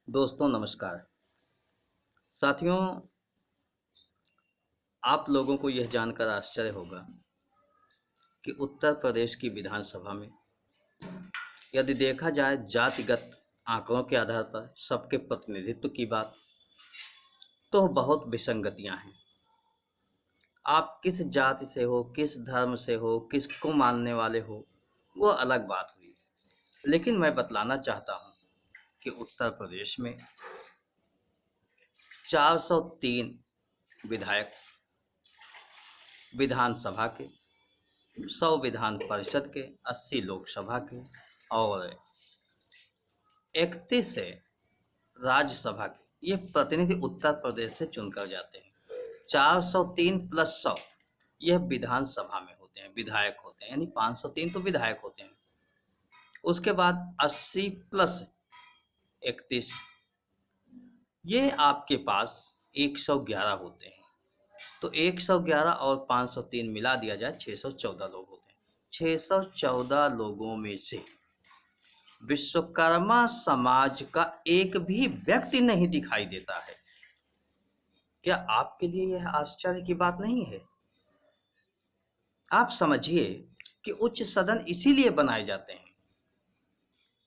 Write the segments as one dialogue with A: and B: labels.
A: दोस्तों नमस्कार। साथियों, आप लोगों को यह जानकर आश्चर्य होगा कि उत्तर प्रदेश की विधानसभा में यदि देखा जाए जातिगत आंकड़ों के आधार पर सबके प्रतिनिधित्व की बात, तो बहुत विसंगतियां हैं। आप किस जाति से हो, किस धर्म से हो, किसको मानने वाले हो, वो अलग बात हुई। लेकिन मैं बतलाना चाहता हूं कि उत्तर प्रदेश में 403 विधायक विधानसभा के, 100 विधान परिषद के, 80 लोकसभा के और 31 है राज्यसभा के, ये प्रतिनिधि उत्तर प्रदेश से चुनकर जाते हैं। 403 प्लस 100 यह विधानसभा में होते हैं, विधायक होते हैं, यानी 503 तो विधायक होते हैं। उसके बाद 80 प्लस 31 ये आपके पास 111 होते हैं। तो 111 और 503 मिला दिया जाए 614 लोग होते हैं। 614 लोगों में से विश्वकर्मा समाज का एक भी व्यक्ति नहीं दिखाई देता है। क्या आपके लिए यह आश्चर्य की बात नहीं है? आप समझिए कि उच्च सदन इसीलिए बनाए जाते हैं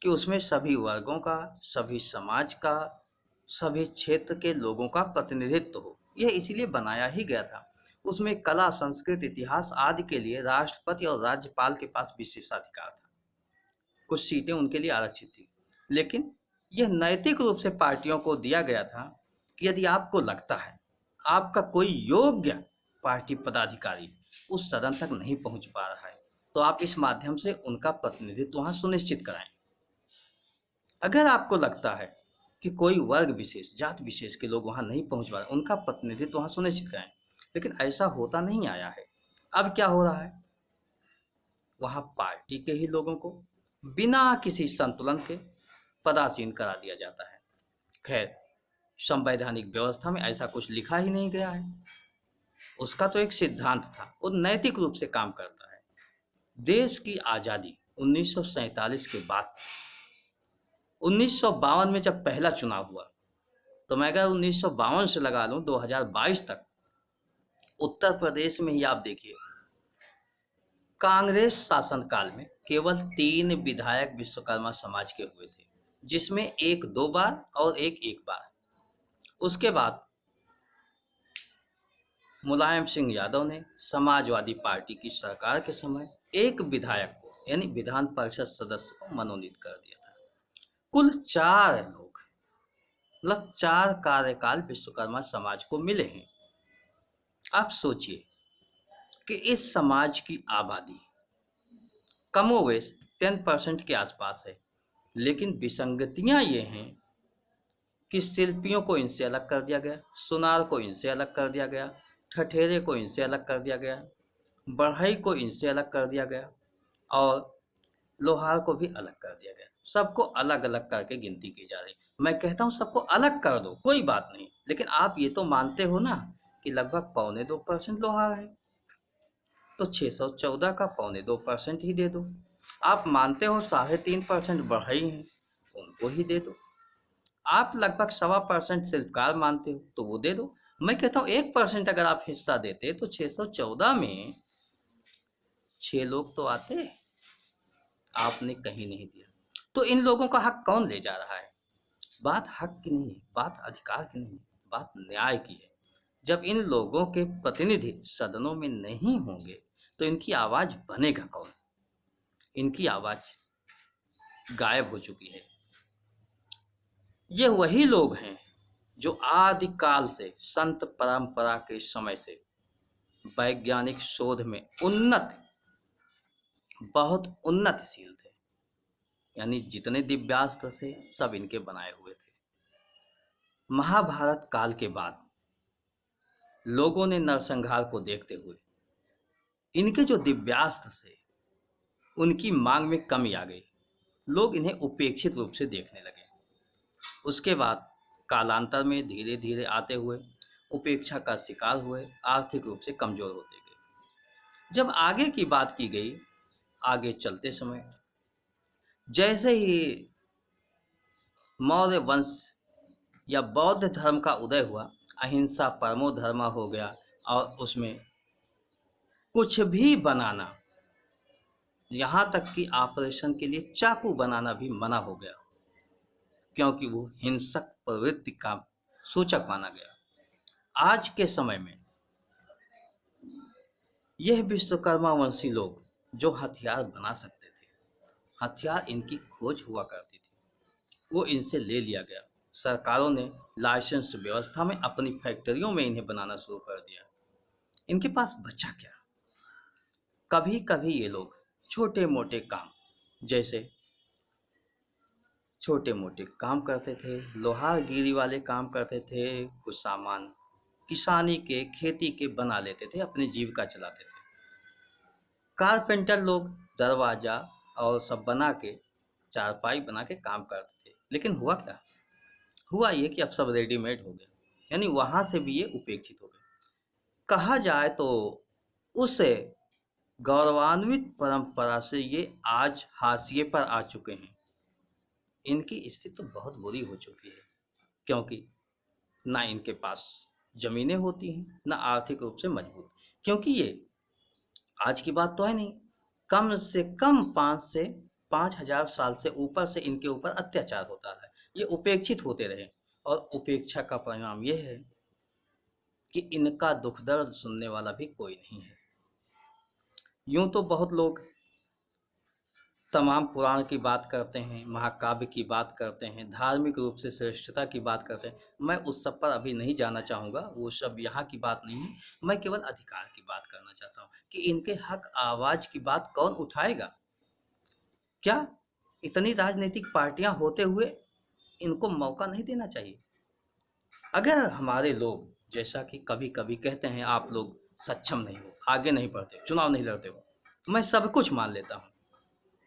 A: कि उसमें सभी वर्गों का, सभी समाज का, सभी क्षेत्र के लोगों का प्रतिनिधित्व हो। यह इसीलिए बनाया ही गया था। उसमें कला, संस्कृति, इतिहास आदि के लिए राष्ट्रपति और राज्यपाल के पास विशेषाधिकार था। कुछ सीटें उनके लिए आरक्षित थी। लेकिन यह नैतिक रूप से पार्टियों को दिया गया था कि यदि आपको लगता है आपका कोई योग्य पार्टी पदाधिकारी उस सदन तक नहीं पहुंच पा रहा है, तो आप इस माध्यम से उनका प्रतिनिधित्व वहां सुनिश्चित कराएं। अगर आपको लगता है कि कोई वर्ग विशेष, जात विशेष के लोग वहां नहीं पहुंच पा रहे, उनका प्रतिनिधित्व वहां सुनिश्चित कराएं। लेकिन ऐसा होता नहीं आया है। अब क्या हो रहा है? वहां पार्टी के ही लोगों को बिना किसी संतुलन के पदासीन करा दिया जाता है। खैर, संवैधानिक व्यवस्था में ऐसा कुछ लिखा ही नहीं गया है। उसका तो एक सिद्धांत था, वो नैतिक रूप से काम करता है। देश की आज़ादी 1947 के बाद 1952 में जब पहला चुनाव हुआ, तो मैं अगर 1952 से लगा लूं 2022 तक, उत्तर प्रदेश में ही आप देखिए, कांग्रेस शासनकाल में केवल 3 विधायक विश्वकर्मा समाज के हुए थे, जिसमें एक 2 बार और एक 1 बार। उसके बाद मुलायम सिंह यादव ने समाजवादी पार्टी की सरकार के समय एक विधायक को, यानी विधान परिषद सदस्य को मनोनीत कर दिया था। कुल 4 लोग, मतलब 4 कार्यकाल विश्वकर्मा समाज को मिले हैं। आप सोचिए कि इस समाज की आबादी कमोवेश 10% के आसपास है। लेकिन विसंगतियां ये हैं कि शिल्पियों को इनसे अलग कर दिया गया, सुनार को इनसे अलग कर दिया गया, ठठेरे को इनसे अलग कर दिया गया, बढ़ई को इनसे अलग कर दिया गया और लोहार को भी अलग कर दिया गया। सबको अलग अलग करके गिनती की जा रही। मैं कहता हूँ सबको अलग कर दो, कोई बात नहीं, लेकिन आप ये तो मानते हो ना कि लगभग 1.25% लोहार है, तो 614 का 1.25% ही दे दो। आप मानते हो 3.5% बढ़ई हैं, उनको ही दे दो। आप लगभग 1.25% शिल्पकार मानते हो, तो वो दे दो। मैं कहता हूँ 1% अगर आप हिस्सा देते तो 614 में 6 लोग तो आते। आपने कहीं नहीं दिया। तो इन लोगों का हक कौन ले जा रहा है? बात हक की नहीं है, बात अधिकार की नहीं है, बात न्याय की है। जब इन लोगों के प्रतिनिधि सदनों में नहीं होंगे, तो इनकी आवाज बनेगा कौन? इनकी आवाज गायब हो चुकी है। ये वही लोग हैं जो आदिकाल से, संत परंपरा के समय से वैज्ञानिक शोध में बहुत उन्नतशील थे। यानी जितने दिव्यास्त्र थे सब इनके बनाए हुए थे। महाभारत काल के बाद लोगों ने नरसंहार को देखते हुए इनके जो दिव्यास्त्र थे उनकी मांग में कमी आ गई। लोग इन्हें उपेक्षित रूप से देखने लगे। उसके बाद कालांतर में धीरे धीरे आते हुए उपेक्षा का शिकार हुए, आर्थिक रूप से कमजोर होते गए। जब आगे की बात की गई, आगे चलते समय जैसे ही मौर्य वंश या बौद्ध धर्म का उदय हुआ, अहिंसा परमो धर्म हो गया, और उसमें कुछ भी बनाना, यहाँ तक कि ऑपरेशन के लिए चाकू बनाना भी मना हो गया, क्योंकि वो हिंसक प्रवृत्ति का सूचक माना गया। आज के समय में यह विश्वकर्मा वंशी लोग जो हथियार बना सकते थे, हथियार इनकी खोज हुआ करती थी, वो इनसे ले लिया गया। सरकारों ने लाइसेंस व्यवस्था में अपनी फैक्ट्रियों में इन्हें बनाना शुरू कर दिया। इनके पास बचा क्या? कभी कभी ये लोग छोटे मोटे काम, जैसे छोटे मोटे काम करते थे, लोहारगिरी वाले काम करते थे, कुछ सामान किसानी के, खेती के बना लेते थे, अपनी जीविका चलाते थे। कारपेंटर लोग दरवाजा और सब बना के, चारपाई बना के काम करते थे। लेकिन हुआ क्या? हुआ ये कि अब सब रेडीमेड हो गया, यानी वहां से भी ये उपेक्षित हो गए। कहा जाए तो उस गौरवान्वित परंपरा से ये आज हाशिए पर आ चुके हैं। इनकी स्थिति तो बहुत बुरी हो चुकी है, क्योंकि ना इनके पास जमीनें होती हैं, ना आर्थिक रूप से मजबूत, क्योंकि ये आज की बात तो है नहीं, कम से कम 5 से 5 हजार साल से ऊपर से इनके ऊपर अत्याचार होता है, ये उपेक्षित होते रहे। और उपेक्षा का परिणाम यह है कि इनका दुख दर्द सुनने वाला भी कोई नहीं है। यूं तो बहुत लोग तमाम पुराण की बात करते हैं, महाकाव्य की बात करते हैं, धार्मिक रूप से श्रेष्ठता की बात करते हैं। मैं उस सब पर अभी नहीं जाना चाहूँगा, वो सब यहाँ की बात नहीं है। मैं केवल अधिकार की बात करना चाहता हूँ कि इनके हक आवाज़ की बात कौन उठाएगा? क्या इतनी राजनीतिक पार्टियां होते हुए इनको मौका नहीं देना चाहिए? अगर हमारे लोग, जैसा कि कभी कभी कहते हैं आप लोग सक्षम नहीं हो, आगे नहीं बढ़ते, चुनाव नहीं लड़ते हो, मैं सब कुछ मान लेता हूँ,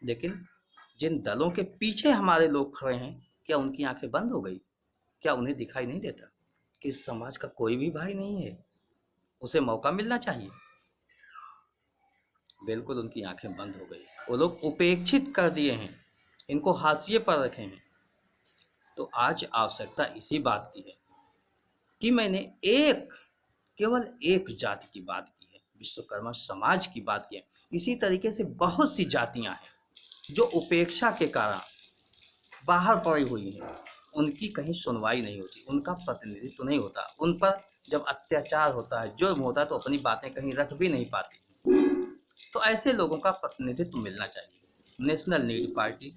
A: लेकिन जिन दलों के पीछे हमारे लोग खड़े हैं, क्या उनकी आंखें बंद हो गई? क्या उन्हें दिखाई नहीं देता कि इस समाज का कोई भी भाई नहीं है, उसे मौका मिलना चाहिए? बिल्कुल उनकी आंखें बंद हो गई, वो लोग उपेक्षित कर दिए हैं, इनको हाशिए पर रखे हैं। तो आज आवश्यकता इसी बात की है कि मैंने केवल एक जाति की बात की है, विश्वकर्मा समाज की बात की है। इसी तरीके से बहुत सी जातियां हैं जो उपेक्षा के कारण बाहर पड़ी हुई हैं, उनकी कहीं सुनवाई नहीं होती, उनका प्रतिनिधित्व नहीं होता, उन पर जब अत्याचार होता है, जुर्म होता है, तो अपनी बातें कहीं रख भी नहीं पाती। तो ऐसे लोगों का प्रतिनिधित्व मिलना चाहिए। नेशनल नीड पार्टी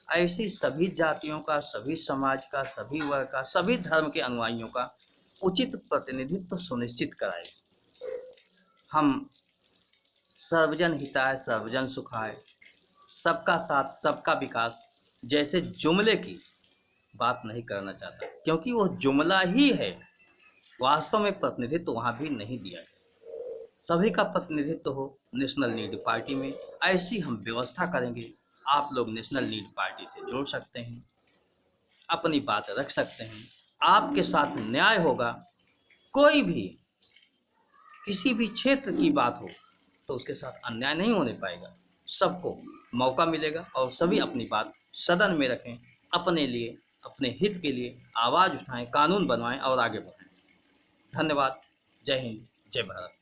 A: ऐसी सभी जातियों का, सभी समाज का, सभी वर्ग का, सभी धर्म के अनुयायियों का उचित प्रतिनिधित्व सुनिश्चित कराए। हम सर्वजन हिताय सर्वजन सुखाय, सबका साथ सबका विकास जैसे जुमले की बात नहीं करना चाहता, क्योंकि वो जुमला ही है, वास्तव में प्रतिनिधित्व वहां भी नहीं दिया गया। सभी का प्रतिनिधित्व हो नेशनल नीड पार्टी में, ऐसी हम व्यवस्था करेंगे। आप लोग नेशनल नीड पार्टी से जुड़ सकते हैं, अपनी बात रख सकते हैं, आपके साथ न्याय होगा। कोई भी किसी भी क्षेत्र की बात हो तो उसके साथ अन्याय नहीं होने पाएगा, सबको मौका मिलेगा और सभी अपनी बात सदन में रखें, अपने लिए, अपने हित के लिए आवाज़ उठाएं, कानून बनवाएं और आगे बढ़ें। धन्यवाद। जय हिंद, जय भारत।